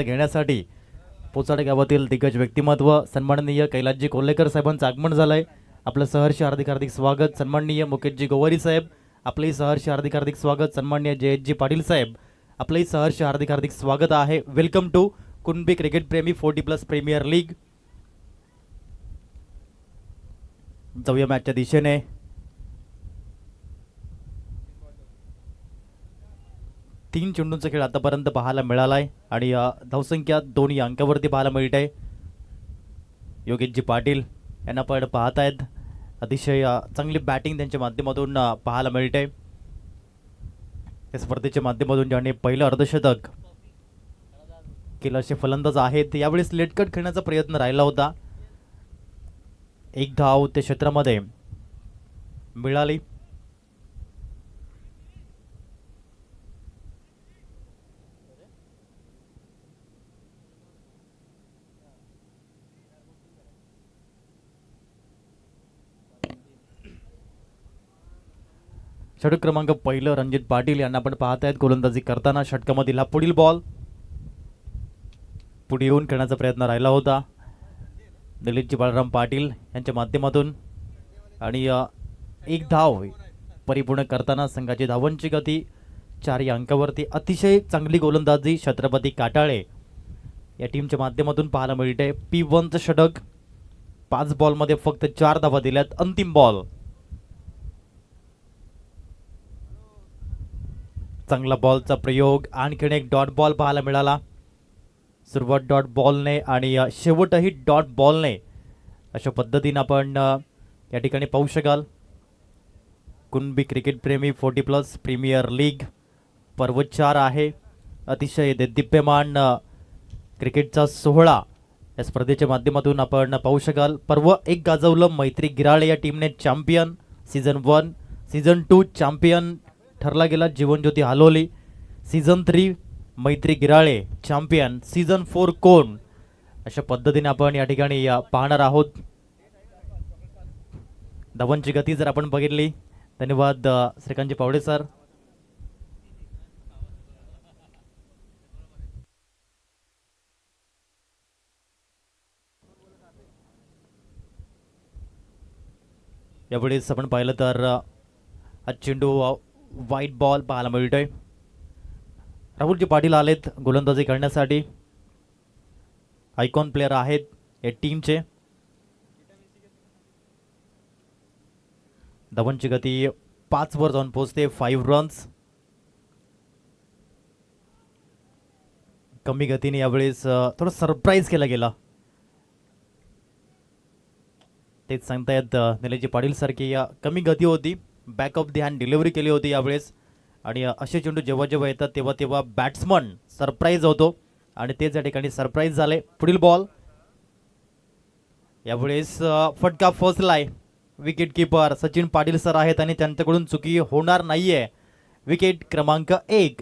घेण्यासाठी पोचाडे गावातील दिग्गज व्यक्तिमत्व सन्माननीय कैलासजी कोल्हेकर साहेबांचं आगमन झालंय. आपलं सहर्ष हार्दिक हार्दिक स्वागत सन्माननीय मुकेशजी गोवारी साहेब. आपलंही सहर्ष हार्दिक हार्दिक स्वागत सन्माननीय जयेशजी पाटील साहेब. आपलंही सहर्ष हार्दिक हार्दिक स्वागत आहे. वेलकम टू कुणबी क्रिकेट प्रेमी 40+ प्रीमियर लीग. जाऊया मॅचच्या दिशेने. तीन चेंडूंचा खेळ आतापर्यंत पाहायला मिळालाय आणि धावसंख्या 2 या अंकावरती पाहायला मिळत आहे. योगेशजी पाटील यांना पण पाहतायत. अतिशय चांगली बॅटिंग त्यांच्या माध्यमातून पाहायला मिळते. या स्पर्धेच्या माध्यमातून ज्याने पहिलं अर्धशतक केलं असे फलंदाज आहेत. यावेळेस लेटकट खेळण्याचा प्रयत्न राहिला होता. एक धाव त्या क्षेत्रामध्ये मिळाली. षटक क्रमांक पहिलं रणजित पाटील यांना आपण पाहतायत गोलंदाजी करताना. षटकामधील हा पुढील बॉल पुढे येऊन खेळण्याचा प्रयत्न राहिला होता दिलीपजी बाळराम पाटील यांच्या माध्यमातून आणि एक धाव परिपूर्ण करताना संघाची धावांची गती 4 या अंकावरती. अतिशय चांगली गोलंदाजी छत्रपती काटाळे या टीमच्या माध्यमातून पाहायला मिळते. P1चं षटक 5 बॉलमध्ये फक्त 4 धावा दिल्यात. अंतिम बॉल चांगला बॉलचा प्रयोग. आणखीन एक डॉट बॉल पाहायला मिळाला. सुरुवात डॉट बॉलने आणि शेवटही डॉट बॉलने अशा पद्धतीने आपण या ठिकाणी पाहू शकाल. कुणबी क्रिकेट प्रेमी 40+ प्रीमियर लीग पर्व 4 आहे. अतिशय देदीप्यमान क्रिकेटचा सोहळा या स्पर्धेच्या माध्यमातून आपण पाहू शकाल. पर्व 1 गाजवलं. मैत्री गिराळे या टीमने चॅम्पियन सीझन 1 सीझन 2 चॅम्पियन ठरला गेला जीवनज्योती हालोली. सीझन 3 मैत्री गिराळे चॅम्पियन. सीझन 4 कोण अशा पद्धतीने आपण या ठिकाणी पाहणार आहोत. धावांची गती जर आपण बघितली. धन्यवाद श्रीकांतजी पावडे सर. यावेळेस आपण पाहिलं तर हा चेंडू व्हाईट बॉल पाहायला मिळतोय. राहुलजी पाटील आलेत गोलंदाजी करण्यासाठी. आयकॉन प्लेयर आहेत या टीमचे. धावांची गती 5 वर जाऊन पोहोचते. 5 रन्स. कमी गतीने यावेळेस थोडं सरप्राईज केला गेला. तेच सांगतायत निलेशजी पाटील सारखी कमी गती होती. Back of the hand delivery केली होती यावेळेस. आणि असे चेंडू जेव्हा जेव्हा येतात तेव्हा तेव्हा बॅट्समन सरप्राईज होतो आणि तेच या ठिकाणी सरप्राईज झाले. पुढील बॉल यावेळेस फटका फसलाय. Wicket keeper Sachin Patil sir आहेत आणि त्यांच्याकडून चुकी होणार नाहीये. विकेट क्रमांक 1.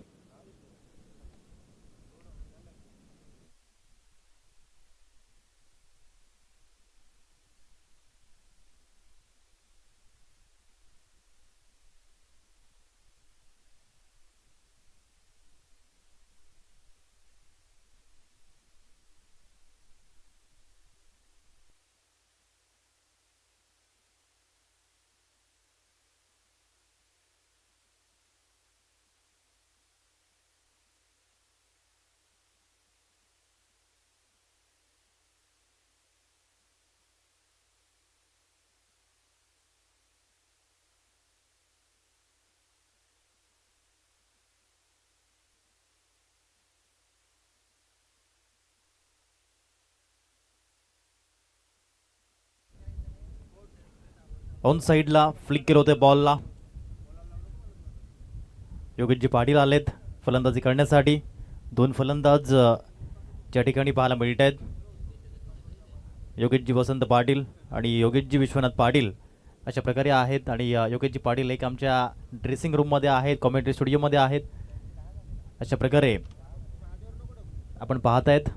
ऑन साइडला फ्लिक केलं होतं बॉलला. योगेशजी पाटील आलेत फलंदाजी करण्यासाठी. 2 फलंदाज ज्या ठिकाणी पाहायला मिळत आहेत. योगेशजी वसंत पाटील आणि योगेशजी विश्वनाथ पाटील अशा प्रकारे आहेत. आणि योगेशजी पाटील एक आमच्या ड्रेसिंग रूममध्ये आहेत, कॉमेंट्री स्टुडिओमध्ये आहेत. अशा प्रकारे आपण पाहतायत.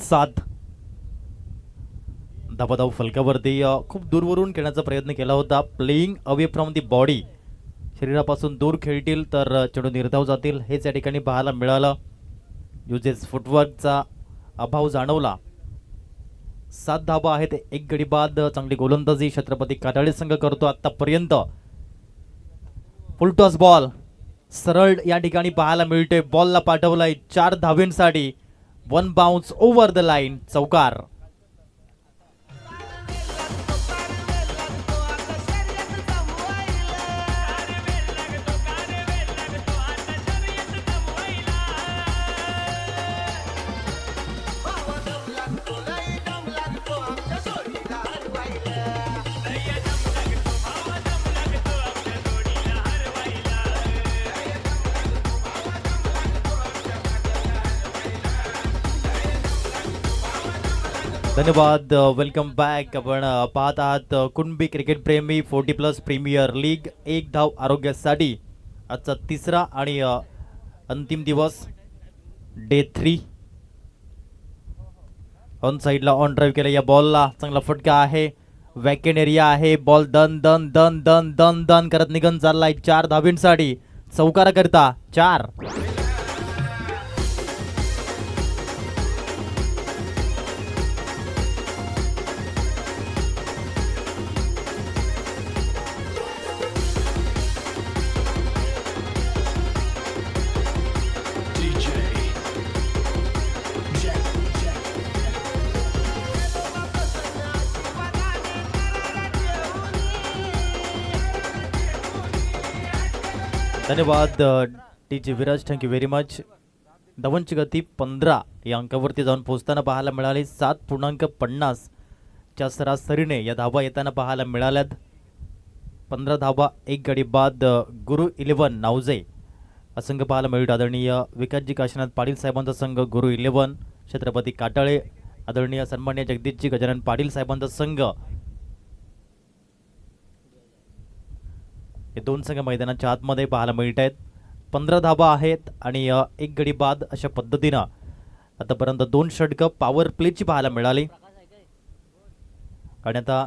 7 धाबाधाव फलकावरती खूप दूरवरून खेळण्याचा प्रयत्न केला होता. Playing away from the body. शरीरापासून दूर खेळतील तर चेंडू निर्धाव जातील हेच या ठिकाणी पाहायला मिळालं. युजेस फुटवर्कचा अभाव जाणवला. 7 धाबा आहेत, एक गडी बाद. चांगली गोलंदाजी छत्रपती काटाळे संघ करतो आतापर्यंत. फुलटॉस बॉल सरळ या ठिकाणी पाहायला मिळतोय. बॉलला पाठवलाय 4 धावेंसाठी. 1 बाउन्स ओव्हर द लाईन, चौकार. धन्यवाद. Welcome back. आपण पाहत आहात कुणबी क्रिकेट प्रेमी 40+ प्रीमियर लीग. 1 धाव आरोग्यासाठी आजचा तिसरा आणि अंतिम दिवस, डे 3. ऑन साइडला ऑन ड्राईव्ह केला या बॉलला. चांगला फटका आहे, वॅकेंट एरिया आहे. बॉल दन दन दन दन दन दन करत निघून चाललाय 4 धावेंसाठी. चौकारा करता 4. धन्यवाद T.G.. Viraj, thank you very much. धावांची गती 15 या अंकावरती जाऊन पोहोचताना पाहायला मिळाली. 7.50 च्या सरासरीने या धावा येताना पाहायला मिळाल्यात. 15 धावा, एक गडी बाद. गुरु 11 नावजे असंघ पाहायला मिळतो. आदरणीय विकासजी काशीनाथ पाटील साहेबांचा संघ गुरु 11, छत्रपती काटाळे आदरणीय सन्मान्य जगदीशजी गजानन पाटील साहेबांचा संघ. हे 2 संघ मैदानाच्या आतमध्ये पाहायला मिळत आहेत. 15 धावा आहेत आणि एक गडी बाद. अशा पद्धतीनं आतापर्यंत 2 षटकं पॉवर प्लेची पाहायला मिळाली. आणि आता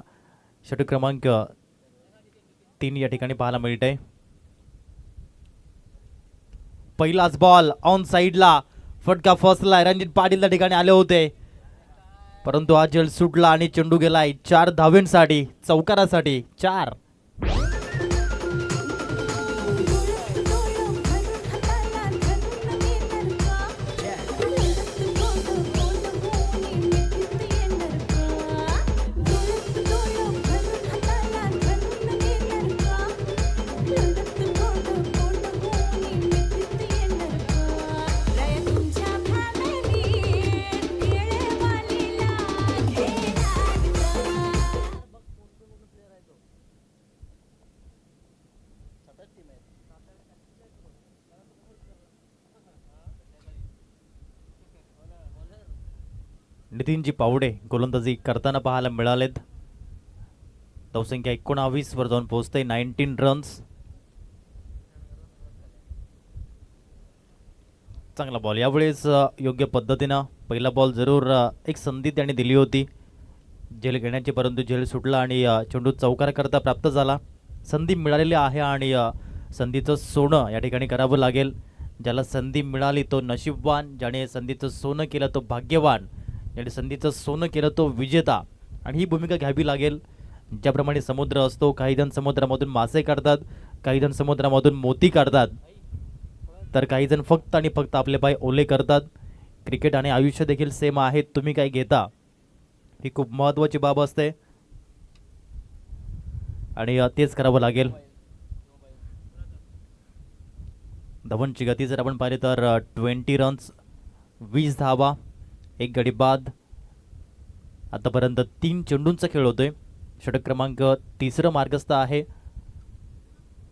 षटक क्रमांक 3 या ठिकाणी पाहायला मिळत आहे. पहिलाच बॉल ऑन साइडला, फटका फसलाय. रणजित पाटील त्या ठिकाणी आले होते, परंतु हा झेल सुटला आणि चेंडू गेलाय 4 धावेंसाठी, चौकारासाठी 4. नितीनजी पावडे गोलंदाजी करताना पाहायला मिळालेत. धावसंख्या 19 वर जाऊन पोहोचते. 19 रन्स. चांगला बॉल यावेळेस योग्य पद्धतीनं. पहिला बॉल जरूर एक संधी त्याने दिली होती झेल घेण्याची, परंतु झेल सुटला आणि चेंडू चौकार करता प्राप्त झाला. संधी मिळालेली आहे आणि संधीचं सोनं या ठिकाणी करावं लागेल. ज्याला संधी मिळाली तो नशीबवान, ज्याने संधीचं सोनं केलं तो भाग्यवान, ज्याने संधीचं सोनं केलं तो विजेता. आणि ही भूमिका घ्यावी लागेल. ज्याप्रमाणे समुद्र असतो, काही जण समुद्रामधून मासे काढतात, काही जण समुद्रामधून मोती काढतात, तर काही जण फक्त आणि फक्त आपले पाय ओले करतात. क्रिकेट आणि आयुष्य देखील सेम आहे. तुम्ही काय घेता ही खूप महत्त्वाची बाब असते आणि तेच करावं लागेल. धवनची गती जर आपण पाहिली तर 20 रन्स, 20 धावा, एक गडी बाद. आतापर्यंत 3 चेंडूंचा खेळ होतोय. षटक क्रमांक 3 मार्गस्थ आहे.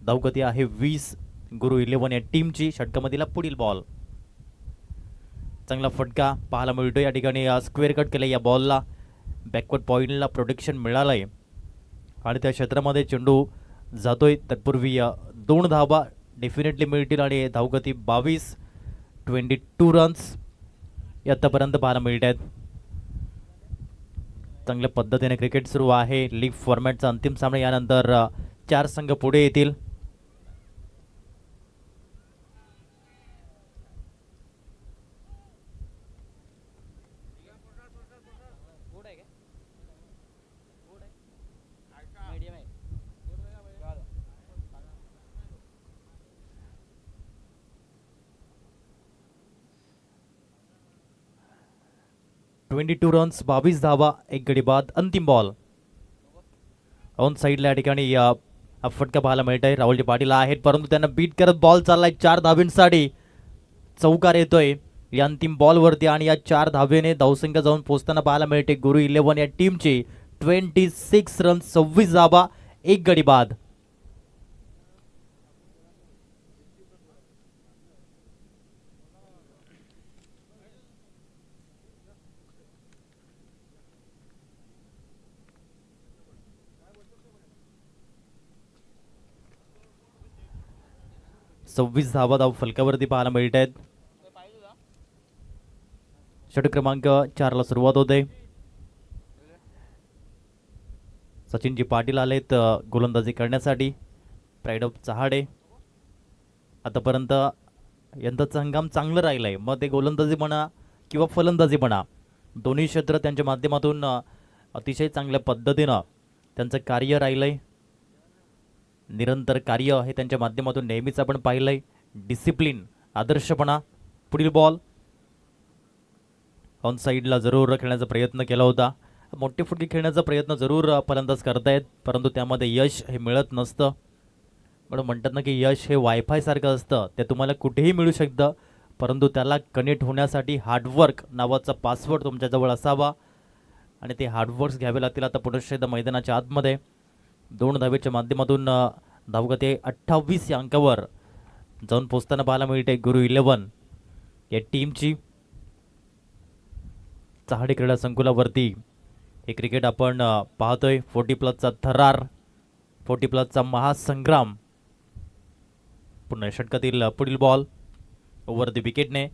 धावगती आहे 20. गुरु 11 या टीमची. षटकामधील पुढील बॉल. चांगला फटका पाहायला मिळतोय या ठिकाणी. स्क्वेअर कट केलं या बॉलला. बॅकवर्ड पॉईंटला प्रोटेक्शन मिळालंय आणि त्या क्षेत्रामध्ये चेंडू जातोय. तत्पूर्वी 2 धावा डेफिनेटली मिळतील आणि धावगती 22. 22 रन्स आतापर्यंत पाहायला मिळत आहेत. चांगल्या पद्धतीने क्रिकेट सुरू आहे. लीग फॉर्मॅटचा अंतिम सामना. यानंतर 4 संघ पुढे येतील. 22 रन्स 22 धावा 1 गडी बाद. अंतिम बॉल ऑन साईडला या ठिकाणी फटका पाहायला मिळत आहे. राहुलजी पाटील आहेत परंतु त्यांना बीट करत बॉल चाललाय 4 धावेंसाठी. चौकार येतोय या अंतिम बॉलवरती आणि या 4 धावेने धावसंख्या जाऊन पोहोचताना पाहायला मिळते गुरु 11 या टीमची. 26 रन्स 26 धावा 1 गडी बाद. सव्वीस धावा धाव फलकावरती पाहायला मिळत आहेत. षटक क्रमांक 4 ला सुरुवात होते. सचिनजी पाटील आलेत गोलंदाजी करण्यासाठी. प्राईड ऑफ चहाडे आतापर्यंत यंदाचा हंगाम चांगलं राहिलंय. मग ते गोलंदाजी म्हणा किंवा फलंदाजी म्हणा दोन्ही क्षेत्र त्यांच्या माध्यमातून अतिशय चांगल्या पद्धतीनं त्यांचं कार्य राहिलंय. निरंतर कार्य हे त्यांच्या माध्यमातून नेहमीच आपण पाहिलंय. डिसिप्लिन आदर्शपणा. पुढील बॉल ऑन साईडला जरूर खेळण्याचा प्रयत्न केला होता. मोठे फुटके खेळण्याचा प्रयत्न जरूर फलंदाज करतायत परंतु त्यामध्ये यश हे मिळत नसतं. म्हणून म्हणतात ना की यश हे वायफाय सारखं असतं. ते तुम्हाला कुठेही मिळू शकतं परंतु त्याला कनेक्ट होण्यासाठी हार्डवर्क नावाचा पासवर्ड तुमच्याजवळ असावा आणि ते हार्डवर्क्स घ्यावे लागतील. आता पुनश्च मैदानाच्या आतमध्ये 2 धावेच्या माध्यमातून धावगती 28 या अंकावर जाऊन पोचताना पाहायला मिळते गुरु 11 या टीमची. चहाडे क्रीडा संकुलावरती हे क्रिकेट आपण पाहतोय. 40+ थरार, 40+ महासंग्राम. पुन्हा षटकातील पुढील बॉल ओव्हर द विकेटने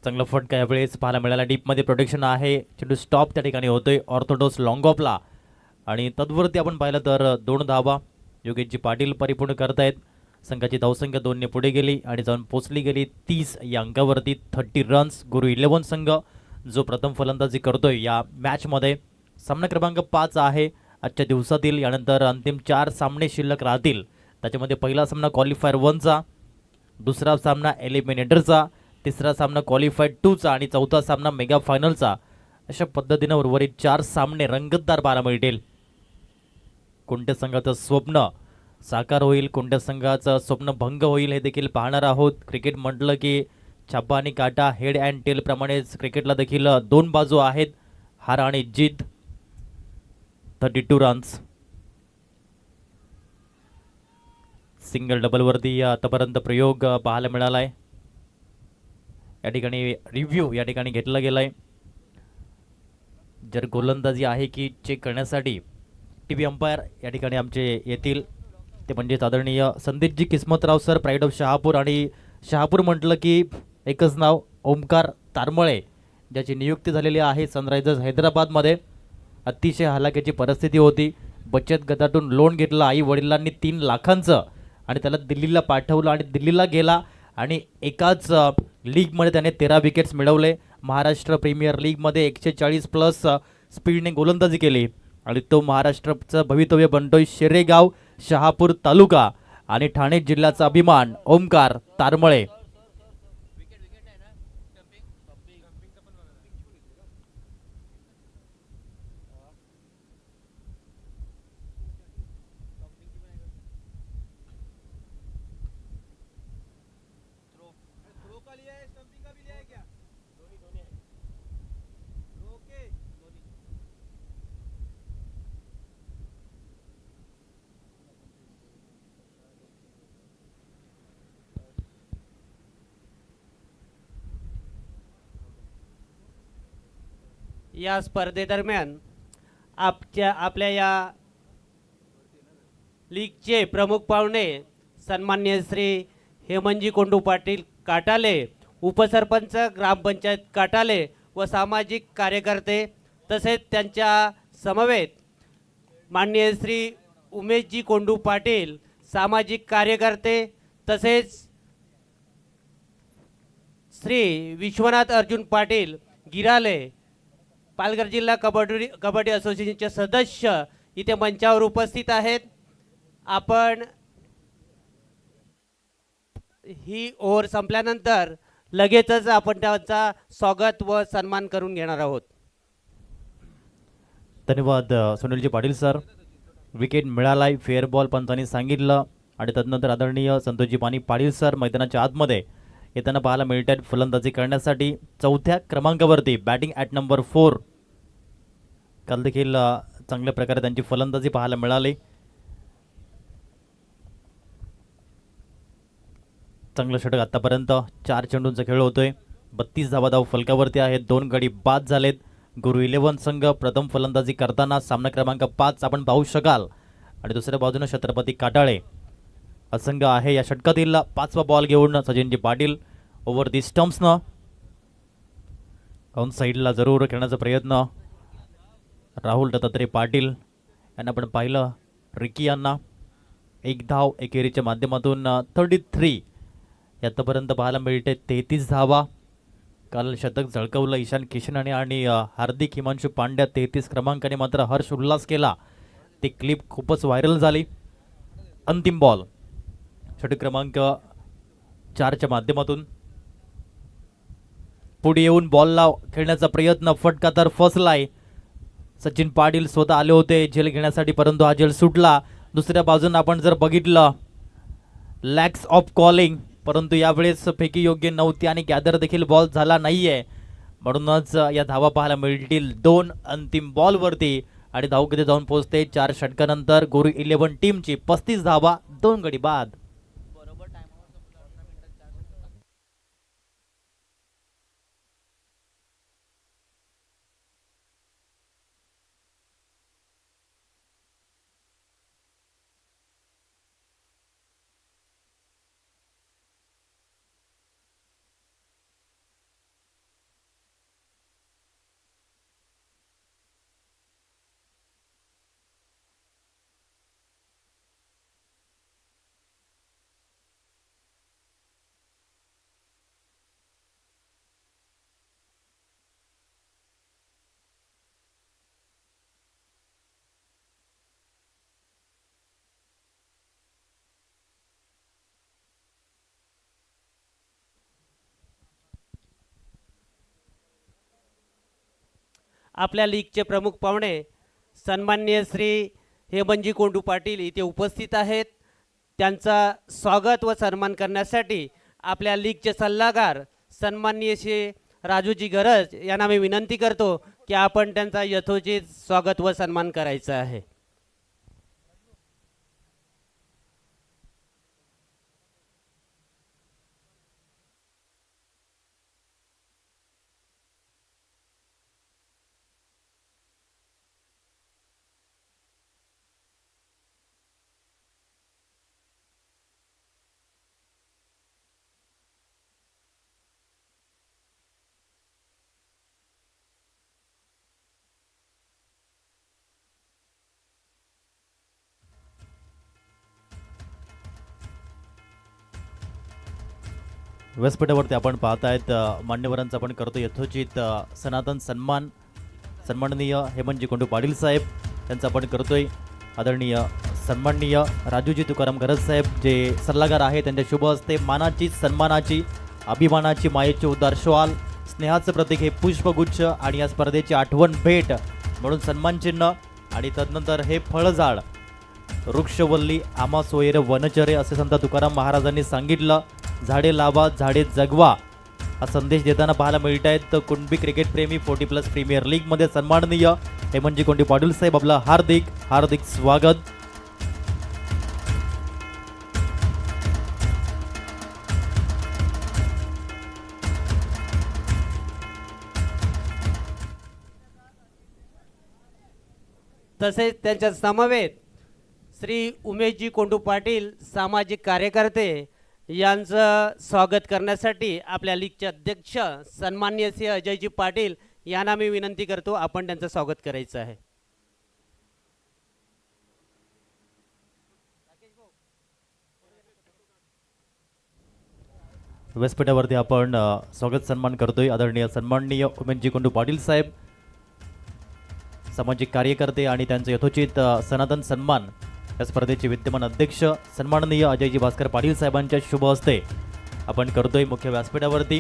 चांगला फटका यावेळेस पाहायला मिळाला. डीपमध्ये प्रोटेक्शन आहे. चेंडू स्टॉप त्या ठिकाणी होतोय ऑर्थोडॉक्स लॉंग ऑफला आणि तद्वरती आपण पाहिलं तर 2 धावा योगेशजी पाटील परिपूर्ण करतायत. संघाची धावसंख्या 2 ने पुढे गेली आणि जाऊन पोचली गेली 30 या अंकावरती. 30 रन्स. गुरु 11 संघ जो प्रथम फलंदाजी करतोय या मॅचमध्ये. सामना क्रमांक 5 आहे आजच्या दिवसातील. यानंतर अंतिम 4 सामने शिल्लक राहतील. त्याच्यामध्ये पहिला सामना क्वालिफायर 1चा, दुसरा सामना एलिमिनेटरचा, तिसरा सामना क्वालिफायर 2चा आणि चौथा सामना मेगा फायनलचा. अशा पद्धतीनं उर्वरित 4 सामने रंगतदार पाहायला मिळतील. कोणत्या संघाचं स्वप्न साकार होईल, कोणत्या संघाचं स्वप्न भंग होईल हे देखील पाहणार आहोत. क्रिकेट म्हटलं की छापा आणि काटा, हेड अँड टेल प्रमाणेच क्रिकेटला देखील 2 बाजू आहेत, हार आणि जीत. 32 रन्स. सिंगल डबलवरती आतापर्यंत प्रयोग पाहायला मिळालाय. या ठिकाणी रिव्ह्यू या ठिकाणी घेतला गेलाय. जर गोलंदाजी आहे की चेक करण्यासाठी टीव्ही अंपायर या ठिकाणी आमचे येतील. ते म्हणजे आदरणीय Sandeepji Kismatrao sir, pride of Shahapur. आणि शहापूर म्हटलं की एकच नाव, ओमकार तारमळे, ज्याची नियुक्ती झालेली आहे सनरायझर्स हैदराबादमध्ये. अतिशय हलाखीची परिस्थिती होती. बचत गटातून लोन घेतलं आई वडिलांनी 3 लाखांचं आणि त्याला दिल्लीला पाठवलं आणि दिल्लीला गेला आणि एकाच लीगमध्ये त्याने 13 विकेट्स मिळवले. महाराष्ट्र प्रीमियर लीगमध्ये 140+ स्पीडने गोलंदाजी केली आणि तो महाराष्ट्राचं भवितव्य बनतोय. शेरेगाव, शहापूर तालुका आणि ठाणे जिल्ह्याचा अभिमान ओमकार तारमळे. या स्पर्धेदरम्यान आपल्या या लीगचे प्रमुख पाहुणे सन्माननीय श्री हेमंतजी कोंडू पाटील काटाले, उपसरपंच ग्रामपंचायत काटाले व सामाजिक कार्यकर्ते, तसेच त्यांच्या समवेत माननीय श्री उमेशजी कोंडू पाटील सामाजिक कार्यकर्ते, तसेच श्री विश्वनाथ अर्जुन पाटील गिराले पालघर जिल्हा कबड्डी असोसिएशनचे सदस्य इथे मंचावर उपस्थित आहेत. आपण ही ओव्हर संपल्यानंतर लगेचच आपण त्यांचा स्वागत व सन्मान करून घेणार आहोत. धन्यवाद सुनीलजी पाटील सर. विकेट मिळालाय, फेअर बॉल पंचांनी सांगितलं आणि तदनंतर आदरणीय संतोषजी पाणी पाटील सर मैदानाच्या आतमध्ये येताना पाहायला मिळत आहेत फलंदाजी करण्यासाठी. चौथ्या क्रमांकावरती बॅटिंग ॲट नंबर 4. काल देखील चांगल्या प्रकारे त्यांची फलंदाजी पाहायला मिळाली. चांगलं षटक आतापर्यंत 4 चेंडूंचा खेळ होतोय. 32 धाव फलकावरती आहेत. 2 गडी बाद झालेत. गुरु 11 संघ प्रथम फलंदाजी करताना सामना क्रमांक 5 आपण पाहू शकाल आणि दुसऱ्या बाजूने छत्रपती काटाळे असंघ आहे. या षटकातील 5वा बॉल घेऊन सचिनजी पाटील ओव्हर दी स्टम्प्सनं ऑन साईडला जरूर खेळण्याचा प्रयत्न. राहुल दत्तात्रय पाटील यांना आपण पाहिलं. रिकी यांना 1 धाव एकेरीच्या माध्यमातून 33 आतापर्यंत पाहायला मिळते. 33 धावा. काल शतक झळकवलं ईशान किशन आणि हार्दिक हिमांशू पांड्या 33 क्रमांकाने मात्र हर्ष उल्हास केला. ती क्लिप खूपच व्हायरल झाली. अंतिम बॉल षटक क्रमांक 4च्या माध्यमातून पुढे येऊन बॉलला खेळण्याचा प्रयत्न. फटका तर फसलाय. सचिन पाटील स्वतः आले होते झेल घेण्यासाठी परंतु हा झेल सुटला. दुसऱ्या बाजून आपण जर बघितलं लॅक्स ऑफ कॉलिंग परंतु यावेळेस फेकी योग्य नव्हती आणि गॅदर देखील बॉल झाला नाहीये. म्हणूनच या धावा पाहायला मिळतील 2 अंतिम बॉलवरती आणि धावगती जाऊन पोहोचते 4 षटकानंतर गुरु 11 टीमची 35 धावा 2 गडी बाद. आपल्या लीगचे प्रमुख पाहुणे सन्माननीय श्री हेमंतजी कोंडू पाटील इथे उपस्थित आहेत. त्यांचा स्वागत व सन्मान करण्यासाठी आपल्या लीगचे सल्लागार सन्माननीय श्री राजूजी गरज यांना मी विनंती करतो की आपण त्यांचा यथोचित स्वागत व सन्मान करायचा आहे. व्यासपीठावरती आपण पाहतायत मान्यवरांचा आपण करतो यथोचित सनातन सन्मान. सन्माननीय हेमंतजी कोंडू पाटील साहेब त्यांचा आपण करतोय. आदरणीय सन्माननीय राजूजी तुकाराम गरज साहेब जे सल्लागार आहेत त्यांच्या शुभ हस्ते मानाची, सन्मानाची, अभिमानाची, मायेची उदार श्वाल, स्नेहाचं प्रतीक हे पुष्पगुच्छ आणि या स्पर्धेची आठवण भेट म्हणून सन्मानचिन्ह आणि तदनंतर हे फळझाड वृक्षवल्ली आम्हा सोयरे वनचरे असे संत तुकाराम महाराजांनी सांगितलं. झाडे लावा, झाडे जगवा हा संदेश देताना पाहायला मिळत आहेत. कुणबी क्रिकेट प्रेमी 40+ प्रीमियर लीग मध्ये सन्माननीय हेमंतजी कोंडू पाटील साहेब आपलं हार्दिक हार्दिक स्वागत. तसेच त्यांच्या समवेत श्री उमेशजी कोंडू पाटील सामाजिक कार्यकर्ते यांचं स्वागत करण्यासाठी आपल्या लीगचे अध्यक्ष सन्माननीय श्री अजयजी पाटील यांना मी विनंती करतो आपण त्यांचं स्वागत करायचं आहे. व्यासपीठावरती आपण स्वागत सन्मान करतोय. आदरणीय सन्माननीय उमेशजी कोंडू पाटील साहेब सामाजिक कार्यकर्ते आणि त्यांचं यथोचित सनातन सन्मान या स्पर्धेचे विद्यमान अध्यक्ष सन्माननीय अजयजी भास्कर पाटील साहेबांच्या शुभ हस्ते आपण करतोय मुख्य व्यासपीठावरती.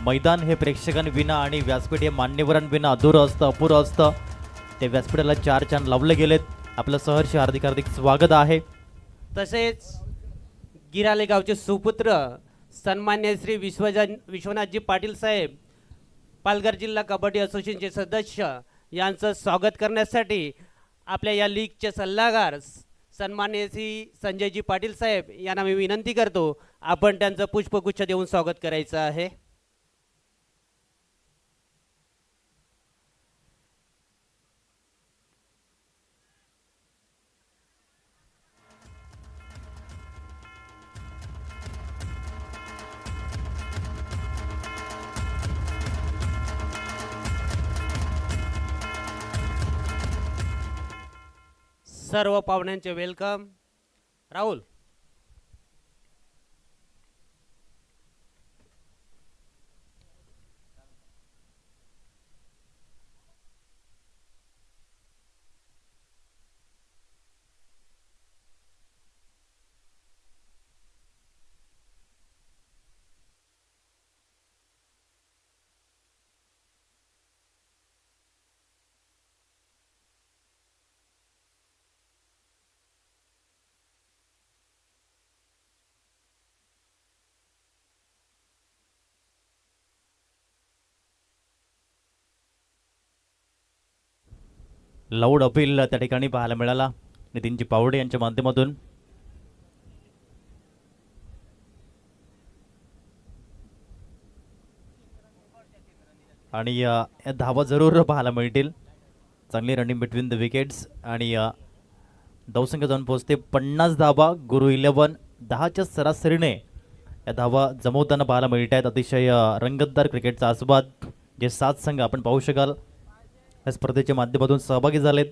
मैदान हे प्रेक्षकांविना आणि व्यासपीठ हे मान्यवरांविना अधुरं असतं, अपुरं असतं. ते व्यासपीठाला चार चांद लावले गेलेत. आपलं सहर्ष हार्दिक हार्दिक स्वागत आहे. तसेच गिराले गावचे सुपुत्र सन्मान्य श्री विश्वनाथजी पाटील साहेब, पालघर जिल्हा कबड्डी असोसिएशनचे सदस्य, यांचं स्वागत करण्यासाठी आपल्या या लीगचे सल्लागार सन्मान्य श्री संजयजी पाटील साहेब यांना मी विनंती करतो, आपण त्यांचं पुष्पगुच्छ देऊन स्वागत करायचं आहे. सर्व पाहुण्यांचे वेलकम. राहुल. लाऊड अपील त्या ठिकाणी पाहायला मिळाला नितीनजी पावडे यांच्या माध्यमातून. आणि या धावा जरूर पाहायला मिळतील. चांगली रनिंग बिटवीन द विकेट्स आणि धावसंख्या जाऊन पोहोचते 50 धावा. गुरु 11 10च्या सरासरीने या धावा जमवताना पाहायला मिळत आहेत. अतिशय रंगतदार क्रिकेटचा आस्वाद जे 7 संघ आपण पाहू शकाल या स्पर्धेच्या माध्यमातून सहभागी झालेत.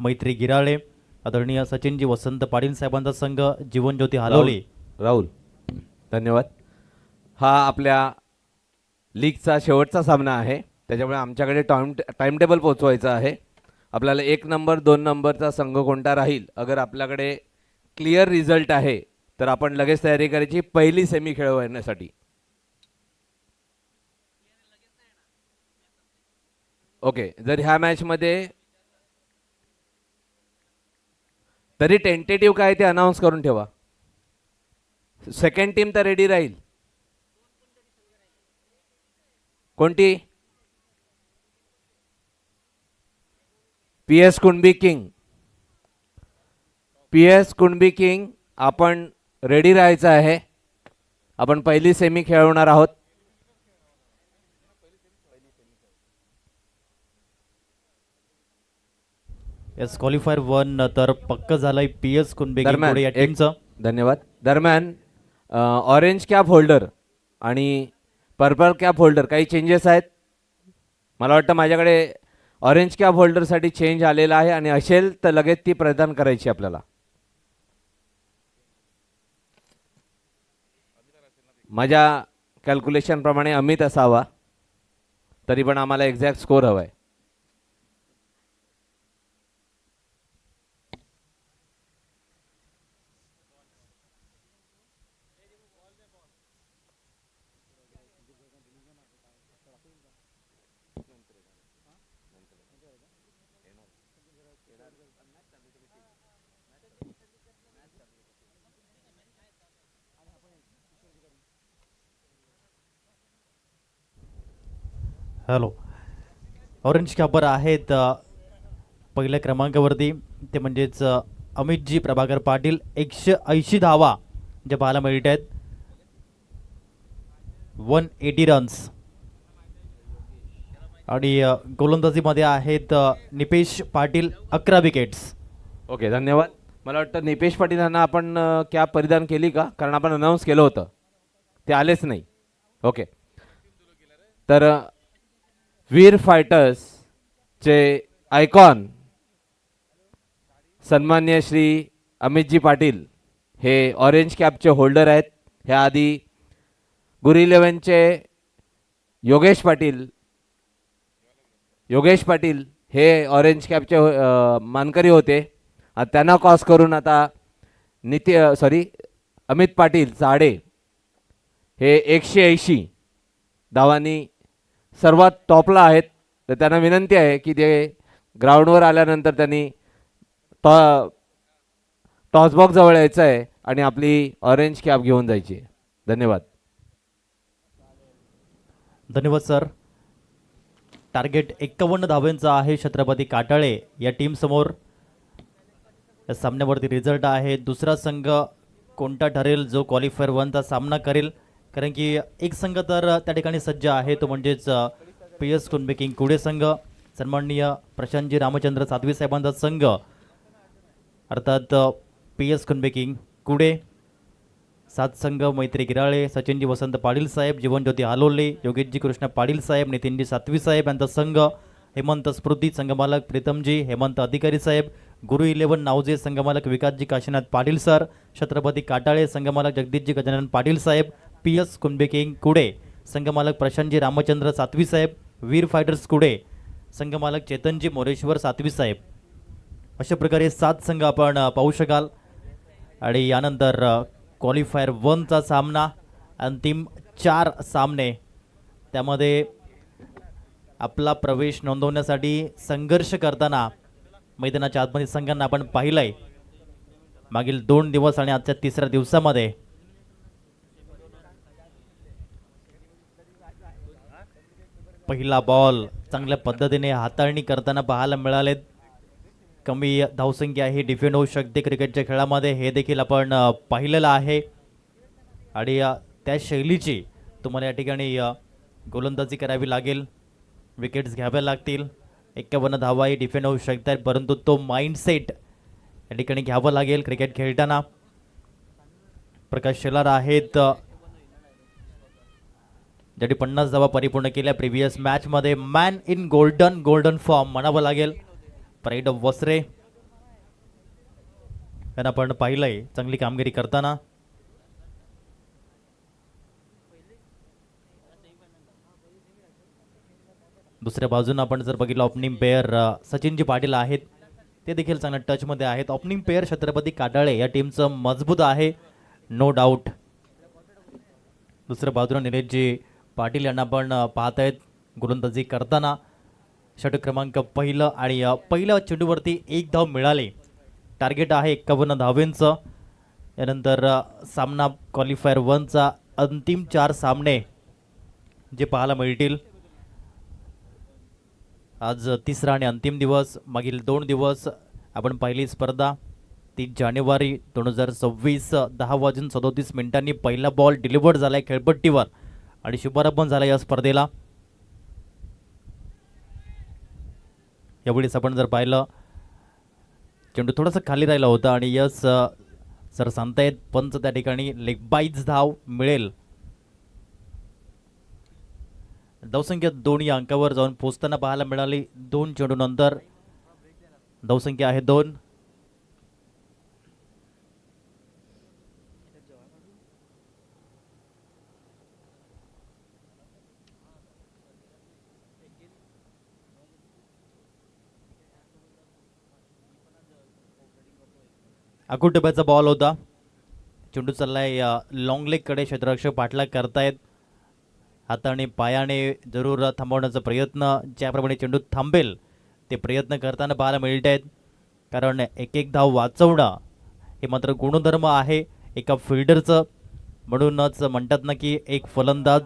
मैत्री गिराळे, आदरणीय सचिनजी वसंत पाटील साहेबांचा संघ, जीवनज्योती हालवली. राहुल धन्यवाद. हा आपल्या लीगचा शेवटचा सामना आहे, त्याच्यामुळे आमच्याकडे टाइम टेबल पोहोचवायचं आहे. आपल्याला 1 नंबर 2 नंबरचा संघ कोणता राहील, अगर आपल्याकडे क्लिअर रिझल्ट आहे तर आपण लगेच तयारी करायची पहिली सेमी खेळवण्यासाठी. ओके, जर ह्या मॅचमध्ये तरी टेंटेटिव्ह काय ते अनाऊन्स करून ठेवा. सेकंड टीम तर रेडी राहील. कोणती? PS Kunbi king. PS Kunbi king आपण रेडी राहायचं आहे. आपण पहिली सेमी खेळवणार आहोत. एस क्वालिफायर 1 तर पक्क झालंय PS कुणबे या टीमचं. धन्यवाद. दरम्यान ऑरेंज कॅप होल्डर आणि पर्पल कॅप होल्डर काही चेंजेस आहेत. मला वाटतं माझ्याकडे ऑरेंज कॅप होल्डरसाठी चेंज आलेला आहे आणि असेल तर लगेच ती प्रदान करायची आपल्याला. माझ्या कॅल्क्युलेशनप्रमाणे अमित असावा, तरी पण आम्हाला एक्झॅक्ट स्कोर हवा आहे. हॅलो. ऑरेंज कॅपर आहेत पहिल्या क्रमांकावरती, ते म्हणजेच अमितजी प्रभाकर पाटील. 180 धावा ज्या पाहायला मिळत आहेत, 180 रन्स. आणि गोलंदाजीमध्ये आहेत निपेश पाटील, 11 विकेट्स. ओके, धन्यवाद. मला वाटतं निपेश पाटील यांना आपण कॅप परिधान केली का? कारण आपण अनाऊन्स केलं होतं, ते आलेच नाही. ओके, तर वीर फायटर्सचे आयकॉन सन्मान्य श्री अमितजी पाटील हे ऑरेंज कॅपचे होल्डर आहेत. ह्या आधी गुरु 11चे योगेश पाटील हे ऑरेंज कॅपचे मानकरी होते. त्यांना क्रॉस करून आता अमित पाटील चाडे हे 180 धावांनी सर्वात टॉपला आहेत. तर त्यांना विनंती आहे की ते ग्राउंडवर आल्यानंतर त्यांनी टॉस बॉक्स जवळ यायचं आहे आणि आपली ऑरेंज कॅप घेऊन जायची आहे. धन्यवाद. धन्यवाद सर. टार्गेट 51 धावांचा आहे छत्रपती काटाळे या टीम समोर. या सामन्यावरती रिझल्ट आहे. दुसरा संघ कोणता ठरेल जो क्वालिफायर 1चा सामना करेल, कारण की एक संघ तर त्या ठिकाणी सज्ज आहे, तो म्हणजेच PS कुंबे किंग कुडे संघ. सन्माननीय प्रशांतजी रामचंद्र सातवी साहेबांचा संघ अर्थात PS कुंबे किंग कुडे. 7 संघ मैत्री गिराळे, सचिनजी वसंत पाटील साहेब, जीवनज्योती आलोले, योगेशजी कृष्ण पाटील साहेब, नितीनजी सातवी साहेब यांचा संघ. हेमंत स्मृती संघमालक प्रीतमजी, हेमंत अधिकारी साहेब, गुरु 11 नावजे संघमालक विकासजी काशीनाथ पाटील सर, छत्रपती काटाळे संघमालक जगदीशजी गजानन पाटील साहेब, PS कुंबे किंग कुडे संघमालक प्रशांतजी रामचंद्र सातवी साहेब, वीर फायटर्स कुडे संघमालक चेतनजी मोरेश्वर सातवी साहेब. अशा प्रकारे 7 संघ आपण पाहू शकाल. आणि यानंतर क्वालिफायर 1चा सामना, अंतिम 4 सामने, त्यामध्ये आपला प्रवेश नोंदवण्यासाठी संघर्ष करताना मैदानाच्या आतमध्ये संघांना आपण पाहिलंय मागील 2 दिवस आणि आजच्या तिसऱ्या दिवसामध्ये. पहिला बॉल चांगल्या पद्धतीने हाताळणी करताना पाहायला मिळाले. कमी धावसंख्या ही डिफेंड होऊ शकते क्रिकेटच्या खेळामध्ये, हे देखील आपण पाहिलेलं आहे. आणि त्या शैलीची तुम्हाला या ठिकाणी गोलंदाजी करावी लागेल, विकेट्स घ्याव्या लागतील. 51 धावा ही डिफेंड होऊ शकतात, परंतु तो माइंडसेट या ठिकाणी घ्यावं लागेल क्रिकेट खेळताना. प्रकाश शेलार आहेत ज्यांनी 50 धावा परिपूर्ण केल्या प्रिव्हियस मॅचमध्ये. मॅन इन गोल्डन फॉर्म म्हणावं लागेल प्राईड ऑफ वसरे यांना आपण पाहिलंय चांगली कामगिरी करताना. दुसऱ्या बाजूने आपण जर बघितलं ओपनिंग पेअर सचिनजी पाटील आहेत, ते देखील चांगल्या टचमध्ये आहेत. ओपनिंग पेअर छत्रपती काटाळे या टीमचं मजबूत आहे, नो डाऊट. दुसऱ्या बाजूने निलेशजी पाटील यांना आपण पाहतायत गोलंदाजी करताना. षटक क्रमांक पहिलं आणि पहिल्या चेंडूवरती 1 धाव मिळाली. टार्गेट आहे 51 धावेंचं. यानंतर सामना क्वालिफायर 1चा अंतिम 4 सामने जे पाहायला मिळतील. आज तिसरा आणि अंतिम दिवस. मागील 2 दिवस आपण पहिली स्पर्धा 3 जानेवारी 2026 10:37 पहिला बॉल डिलिव्हर्ड झाला आहे खेळपट्टीवर आणि शुभारंभ पण झाला या स्पर्धेला. यावेळेस आपण जर पाहिलं चेंडू थोडासा खाली राहिला होता आणि यस सर सांगतायत पंच त्या ठिकाणी लेग बाईज धाव मिळेल. धावसंख्या 2 या अंकावर जाऊन पोहोचताना पाहायला मिळाली. 2 चेंडू नंतर धावसंख्या आहे 2. अकुट डब्याचा बॉल होता. चेंडू चाललाय लॉंग लेग कडे. क्षेत्ररक्षक पाठलाग करतायत. हाताने पायाने जरूर थांबवण्याचा प्रयत्न, ज्याप्रमाणे चेंडू थांबेल ते प्रयत्न करताना पाहायला मिळत आहेत. कारण एक धाव वाचवणं हे मात्र गुणधर्म आहे एका फिल्डरचं. म्हणूनच म्हणतात ना की एक फलंदाज,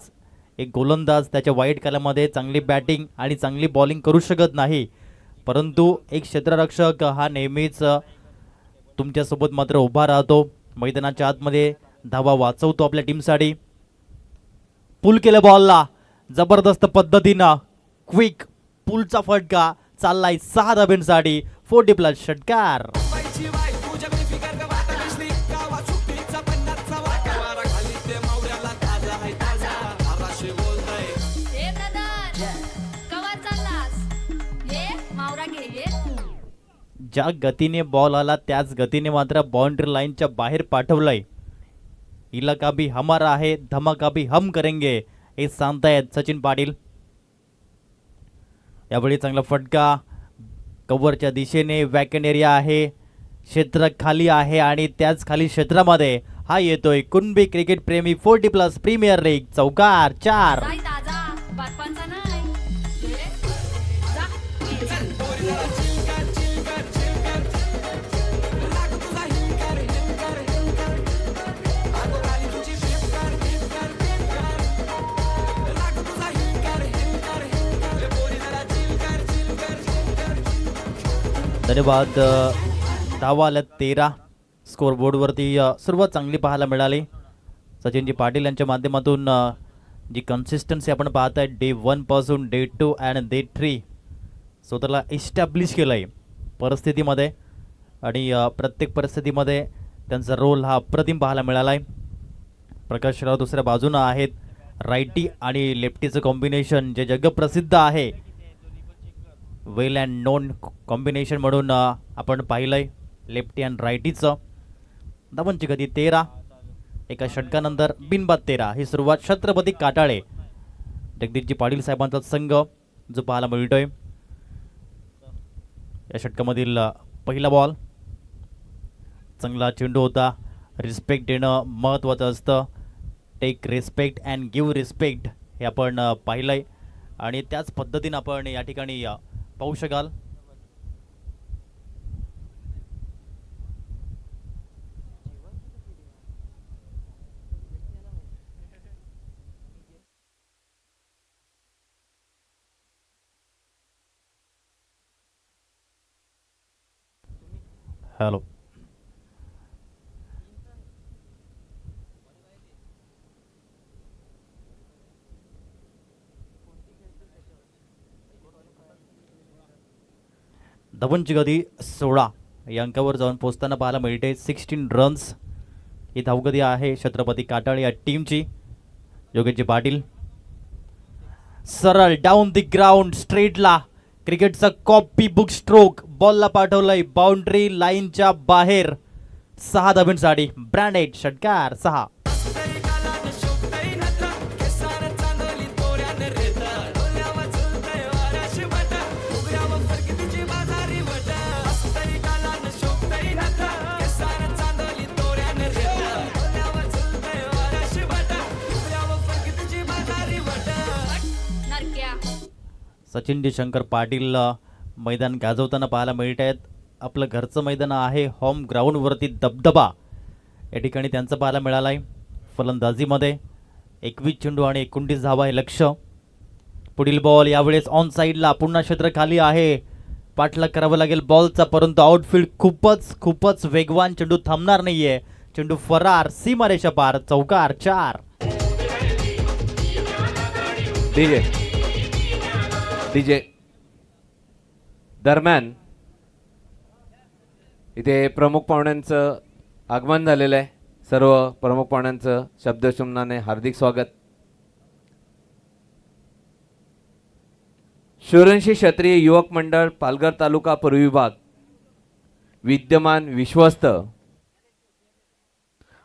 एक गोलंदाज त्याच्या वाईट कालामध्ये चांगली बॅटिंग आणि चांगली बॉलिंग करू शकत नाही, परंतु एक क्षेत्ररक्षक हा नेहमीच तुमच्यासोबत मात्र उभा राहतो, मैदानाच्या आतमध्ये धावा वाचवतो आपल्या टीमसाठी. पुल केलं बॉलला जबरदस्त पद्धतीनं. क्विक पुलचा फटका चाललाय 6 धाब्यांसाठी. 40+ षटकार. ज्या गतीने बॉल आला त्याच गतीने मात्र बाउंड्री लाईनच्या बाहेर पाठवलंय. इलाका भी हमारा आहे, धमाका भी हम करेंगे हे सांगतायत सचिन पाटील. यावेळी चांगला फटका कव्हरच्या दिशेने. वॅकन एरिया आहे, क्षेत्र खाली आहे आणि त्याच खाली क्षेत्रामध्ये हा येतोय कुणबी क्रिकेट प्रेमी 40+ प्रीमियर लीग. चौकार 4. साई ताजा बातपांचा नाही जा धन्यवाद. धावा आल्या 13. स्कोर बोर्डवरती सुरुवात चांगली पाहायला मिळाली. सचिनजी पाटील यांच्या माध्यमातून जी कन्सिस्टन्सी आपण पाहत आहे डे 1 पासून डे 2 अँड डे 3 स्वतःला इस्टॅब्लिश केलं आहे परिस्थितीमध्ये आणि प्रत्येक परिस्थितीमध्ये त्यांचा रोल हा अप्रतिम पाहायला मिळाला आहे. प्रकाशराव दुसऱ्या बाजूनं आहेत. रायटी आणि लेफ्टीचं कॉम्बिनेशन जे जगप्रसिद्ध आहे, वेल अँड नोन कॉम्बिनेशन म्हणून आपण पाहिलं आहे लेफ्टी अँड रायटीचं. धावांची गती 13. एका षटकानंतर बिनबाद 13. ही सुरुवात छत्रपती काटाळे जगदीशजी पाटील साहेबांचा संघ जो पाहायला मिळतोय. या षटकामधील पहिला बॉल चांगला चेंडू होता. रिस्पेक्ट देणं महत्त्वाचं असतं. Take respect and give respect हे आपण पाहिलं आहे आणि त्याच पद्धतीनं आपण या ठिकाणी पाहू शकाल. हॅलो धवनची गती 16 या अंकावर जाऊन पोहोचताना पाहायला मिळते. 16 रन्स ही धावगती आहे छत्रपती काटाळे या टीमची. योगेशजी पाटील सरळ डाऊन द ग्राउंड स्ट्रेटला क्रिकेटचा कॉपी बुक स्ट्रोक बॉलला पाठवलंय बाउंड्री लाईनच्या बाहेर. 6 धावांसाठी ब्रँडेड षटकार 6. नरक्या सचिनजी शंकर पाटील मैदान गाजवताना पाहायला मिळत आहेत. आपलं घरचं मैदान आहे. होम ग्राउंडवरती दबदबा या ठिकाणी त्यांचं पाहायला मिळालं आहे. फलंदाजीमध्ये 21 चेंडू आणि 29 धावा हे लक्ष. पुढील बॉल यावेळेस ऑन साईडला पुन्हा क्षेत्र खाली आहे. पाठलाग करावं लागेल बॉलचा, परंतु आउटफील्ड खूपच वेगवान. चेंडू थांबणार नाहीये. चेंडू फरार सीमारेषा पार. चौकार 4. डीजे दरम्यान इथे प्रमुख पाहुण्यांचं आगमन झालेलं आहे. सर्व प्रमुख पाहुण्यांचं शब्दशुमनाने हार्दिक स्वागत. शूरंशी क्षत्रिय युवक मंडळ पालघर तालुका पूर्व विभाग विद्यमान विश्वस्त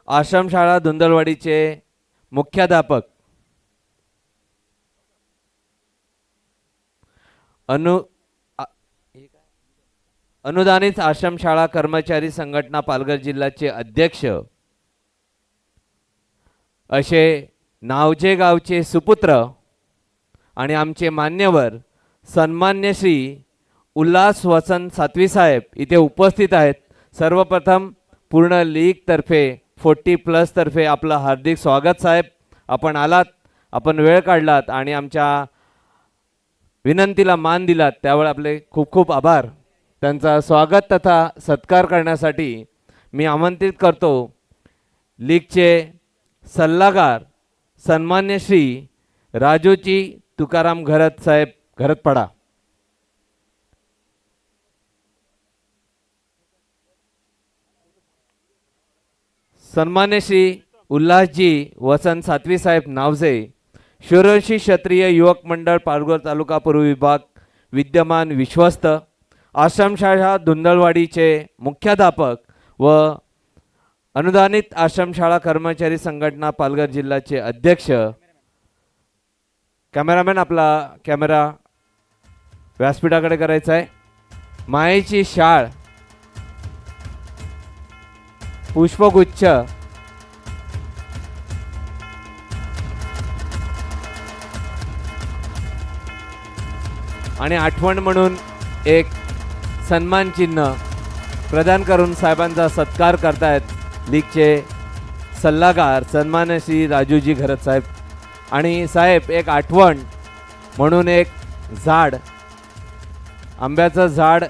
आश्रमशाळा धुंदलवाडीचे मुख्याध्यापक अनुदानित आश्रमशाळा कर्मचारी संघटना पालघर जिल्ह्याचे अध्यक्ष असे नावजे गावचे सुपुत्र आणि आमचे मान्यवर सन्मान्य श्री उल्हास वसंत सातवी साहेब इथे उपस्थित आहेत. सर्वप्रथम पूर्ण लीग तर्फे 40+ तर्फे आपलं हार्दिक स्वागत साहेब. आपण आलात, आपण वेळ काढलात आणि आमच्या विनंतीला मान दिलात त्यावेळी आपले खूप खूप आभार. त्यांचा स्वागत तथा सत्कार करण्यासाठी मी आमंत्रित करतो लीगचे सल्लागार सन्मान्य श्री राजूजी तुकाराम घरत साहेब घरतपाडा. सन्मान्य श्री उल्हासजी वसंत सातवी साहेब नावजे शूरंशी क्षत्रिय युवक मंडळ पालघर तालुका पूर्व विभाग विद्यमान विश्वस्त आश्रमशाळा धुंदलवाडीचे मुख्याध्यापक व अनुदानित आश्रमशाळा कर्मचारी संघटना पालघर जिल्ह्याचे अध्यक्ष. कॅमेरामॅन आपला कॅमेरा व्यासपीठाकडे करायचा आहे. मायेची शाळ पुष्पगुच्छ आणि आठवण म्हणून एक सन्मान चिन्ह प्रदान करून साहेबांचा सत्कार करतायत लीगचे सल्लागार सन्मान्य श्री राजूजी घरत साहेब. आणि साहेब एक आठवण म्हणून एक झाड, आंब्याचं झाड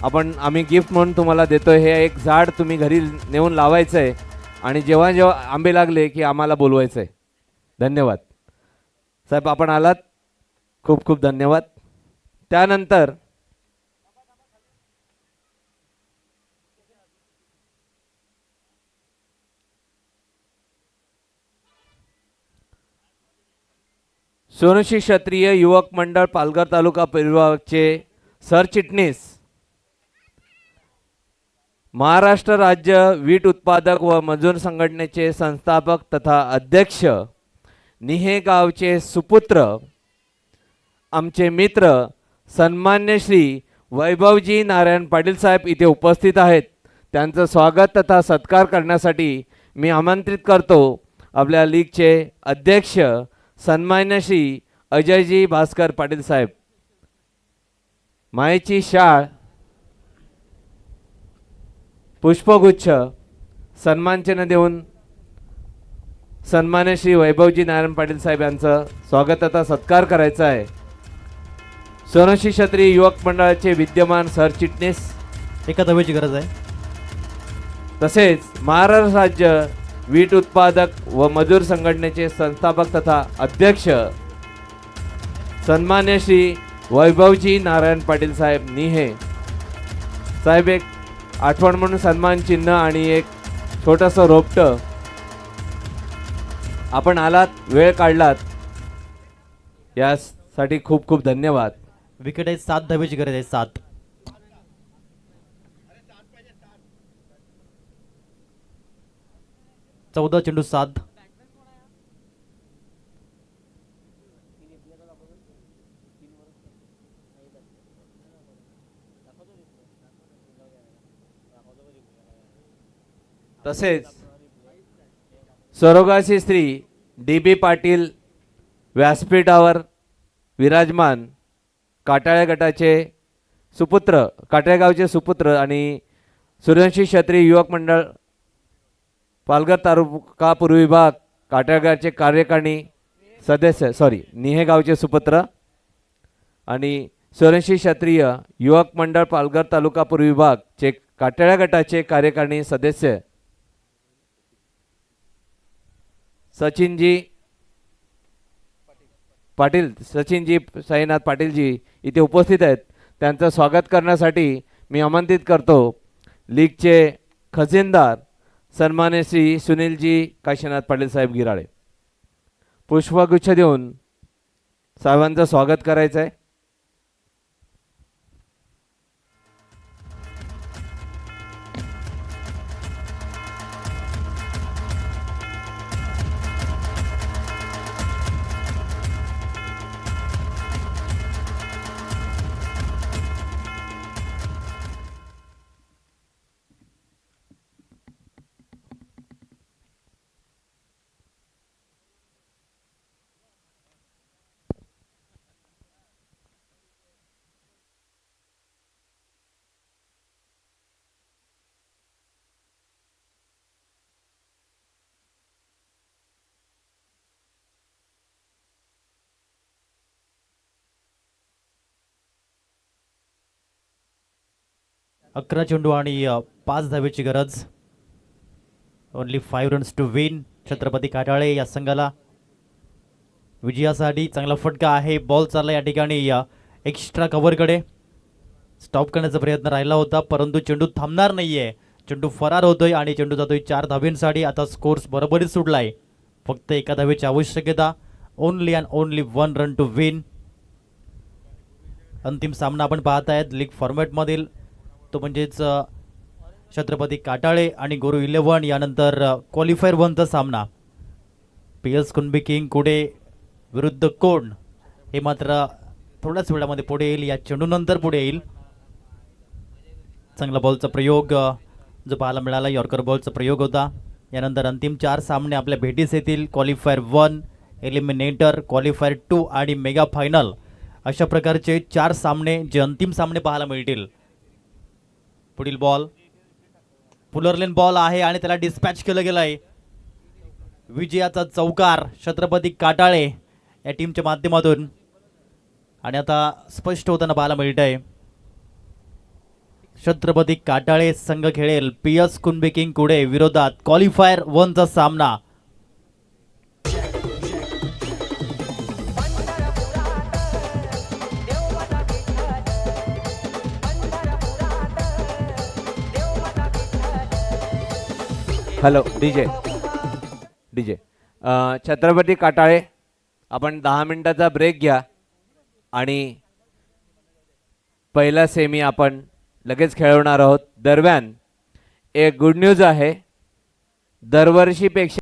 आम्ही गिफ्ट म्हणून तुम्हाला देतोय. हे एक झाड तुम्ही घरी नेऊन लावायचं आहे आणि जेव्हा जेव्हा आंबे लागले की आम्हाला बोलवायचं आहे. धन्यवाद साहेब, आपण आलात, खूप खूप धन्यवाद. त्यानंतर सोनशी क्षत्रिय युवक मंडळ पालघर तालुका विभागाचे सरचिटणीस, महाराष्ट्र राज्य वीट उत्पादक व मजूर संघटनेचे संस्थापक तथा अध्यक्ष, निहे गावचे सुपुत्र, आमचे मित्र सन्मान्य श्री वैभवजी नारायण पाटील साहेब इथे उपस्थित आहेत. त्यांचं स्वागत तथा सत्कार करण्यासाठी मी आमंत्रित करतो आपल्या लीगचे अध्यक्ष सन्मान्य श्री अजयजी भास्कर पाटील साहेब. मायेची शाळ, पुष्पगुच्छ, सन्मानचिन्ह देऊन सन्मान्य श्री वैभवजी नारायण पाटील साहेब यांचं स्वागत तथा सत्कार करायचा आहे. सोनशी क्षत्रिय युवक मंडळाचे विद्यमान सरचिटणीस, एका धावेची गरज आहे. तसेच महाराष्ट्र राज्य वीट उत्पादक व मजूर संघटनेचे संस्थापक तथा अध्यक्ष सन्मान्य श्री वैभवजी नारायण पाटील साहेब निहे साहेब, एक आठवण म्हणून सन्मान चिन्ह आणि एक छोटंसं रोपटं आपण आलात, वेळ काढलात, यासाठी खूप खूप धन्यवाद. विकेट आहे, 7 धावेची गरज आहे. 7. चौदा चेंडू 7. तसेच सरोगासी श्री डी बी पाटील व्यासपीठावर विराजमान काटाळे गटाचे सुपुत्र, काटाळे गावचे सुपुत्र आणि सूर्यवंशी क्षत्रिय युवक मंडळ पालघर तालुका पूर्व विभाग काटाळगावचे कार्यकारिणी सदस्य, निहे गावचे सुपुत्र आणि सूर्यवंशी क्षत्रिय युवक मंडळ पालघर तालुका पूर्व विभागचे काटाळा गटाचे कार्यकारिणी सदस्य सचिनजी पाटील, सचिनजी साईनाथ पाटीलजी इथे उपस्थित आहेत. त्यांचं स्वागत करण्यासाठी मी आमंत्रित करतो लीगचे खजिनदार सन्मान्य श्री सुनीलजी काशीनाथ पाटील साहेब गिराळे. पुष्पगुच्छ देऊन साहेबांचं स्वागत करायचं आहे. अकरा चेंडू आणि 5 धावेची गरज. Only 5 runs to win. Chhatrapati Katale या संघाला विजयासाठी चांगला फटका आहे. बॉल चालला या ठिकाणी एक्स्ट्रा कव्हरकडे. स्टॉप करण्याचा प्रयत्न राहिला होता परंतु चेंडू थांबणार नाहीये. चेंडू फरार होतोय आणि चेंडू जातोय 4 धावेंसाठी. आता स्कोर्स बरोबरीत सुटलाय. फक्त एका धावेची आवश्यकता. Only and only 1 run to win. अंतिम सामना आपण पाहत आहेत लीग फॉर्मॅटमधील, तो म्हणजेच छत्रपती काटाळे आणि गुरु 11 यानंतर क्वालिफायर 1चा सामना. PS कुणबी किंग कुडे विरुद्ध कोण, हे मात्र थोड्याच वेळामध्ये पुढे येईल. या चेंडूनंतर पुढे येईल. चांगला बॉलचा प्रयोग जो पाहायला मिळाला, यॉर्कर बॉलचा प्रयोग होता. यानंतर अंतिम 4 सामने आपल्या भेटीस येतील. क्वालिफायर 1, एलिमिनेटर, क्वालिफायर 2 आणि मेगा फायनल अशा प्रकारचे 4 सामने जे अंतिम सामने पाहायला मिळतील. पुढील बॉल पुलरलेन बॉल आहे आणि त्याला डिस्पॅच केलं गेलं आहे. विजयाचा चौकार छत्रपती काटाळे या टीमच्या माध्यमातून आणि आता स्पष्ट होताना पाहायला मिळत आहे. छत्रपती काटाळे संघ खेळेल PS कुंबे किंग कुडे विरोधात क्वालिफायर 1 चा सामना. Hello DJ DJ Chhatrapati Katale, आपण 10 मिनिटाचा ब्रेक घ्या आणि पहिला सेमी आपण लगेच खेळवणार आहोत. दरम्यान एक गुड न्यूज आहे. दरवर्षीपेक्षा